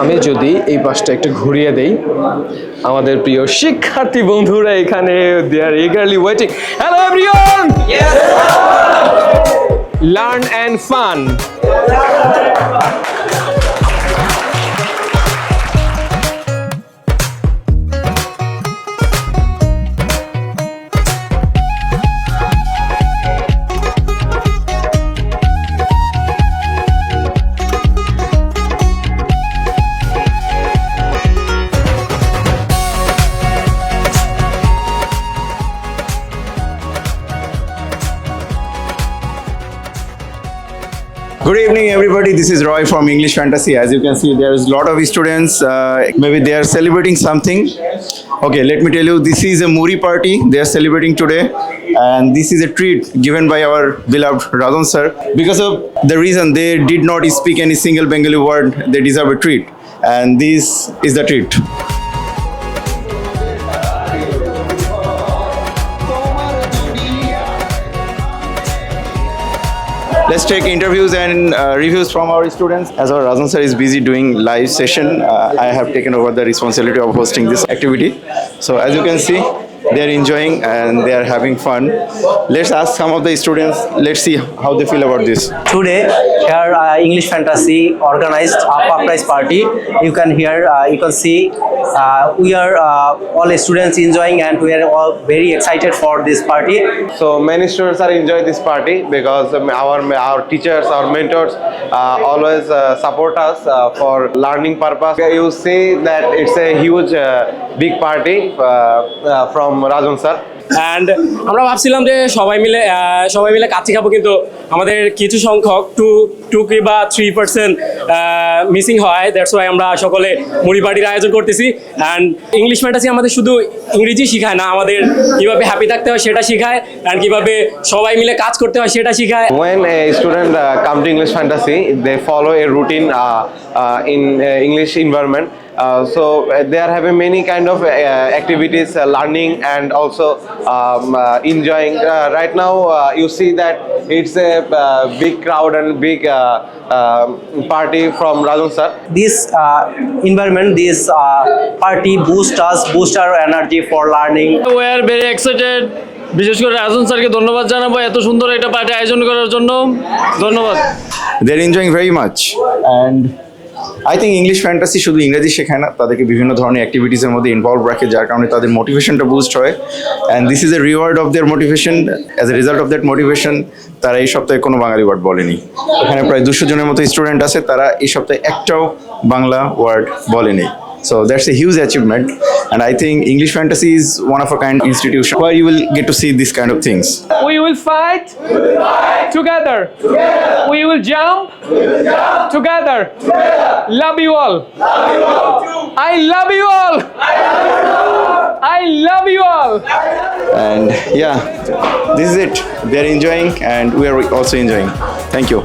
আমি যদি এই পাশটা একটু ঘুরিয়ে দেই, আমাদের প্রিয় শিক্ষার্থী বন্ধুরা এখানে দে আর eagerly waiting. Hello everyone. Yes. Learn and fun. Good evening, everybody. This is Roy from English Fantasy. As you can see, there is a lot of students. Maybe they are celebrating something. Okay, let me tell you, this is a Muri party. They are celebrating today, and this is a treat given by our beloved Radon sir. Because of the reason they did not speak any single Bengali word, they deserve a treat, and this is the treat. Let's take interviews and reviews from our students. As our Rajan sir is busy doing live session, I have taken over the responsibility of hosting this activity. So as you can see, they are enjoying and they are having fun. Let's ask some of the students. Let's see how they feel about this. Today, here English Fantasy organized a surprise party. You can hear, you can see, we are all students enjoying, and we are all very excited for this party. So many students are enjoying this party because our teachers, our mentors always support us for learning purpose. You see that it's a huge big party from Rajan sir. And আমরা ভাবছিলাম যে সবাই মিলে কাচ্চি খাবো, কিন্তু আমাদের কিছু সংখ্যক 2 বা 3% মিসিং হয়। দ্যাটস ওয়াই আমরা সকলে মুড়ি পার্টির আয়োজন করতেছি। অ্যান্ড ইংলিশ ফ্যান্টাসি আমাদের শুধু ইংরেজি শেখায় না, আমাদের কীভাবে হ্যাপি থাকতে হয় সেটা শেখায়, অ্যান্ড কীভাবে সবাই মিলে কাজ করতে হয় সেটা শেখায়। When a student come to English Fantasy, they follow a routine in English environment. So they are having many kind of activities, learning and also enjoying. Right now you see that it's a big crowd and big party from Rajan sir. This environment, this party boost our energy for learning. We are very excited. বিশেষ করে রাজন স্যারকে ধন্যবাদ জানাবো এত সুন্দর একটা party আয়োজন করার জন্য। ধন্যবাদ। They're enjoying very much, and I think English Fantasy শুধু ইংরেজি শেখায় না, তাদেরকে বিভিন্ন ধরনের অ্যাক্টিভিটিসের মধ্যে ইনভলভ রাখে, যার কারণে তাদের মোটিভেশনটা বুস্ট হয়, and this is a reward of their motivation. As a result of that motivation তারা এই সপ্তাহে কোনো বাঙালি ওয়ার্ড বলেনি। এখানে প্রায় 200 জনের মতো স্টুডেন্ট আছে, তারা এই সপ্তাহে একটাও বাংলা ওয়ার্ড বলেনি। So that's a huge achievement, and I think English Fantasy is one of a kind institution where you will get to see these kind of things. We will fight together. We will jump together. Love you all. I love you all. I love you all. And yeah, this is it. They are enjoying, and we are also enjoying. Thank you.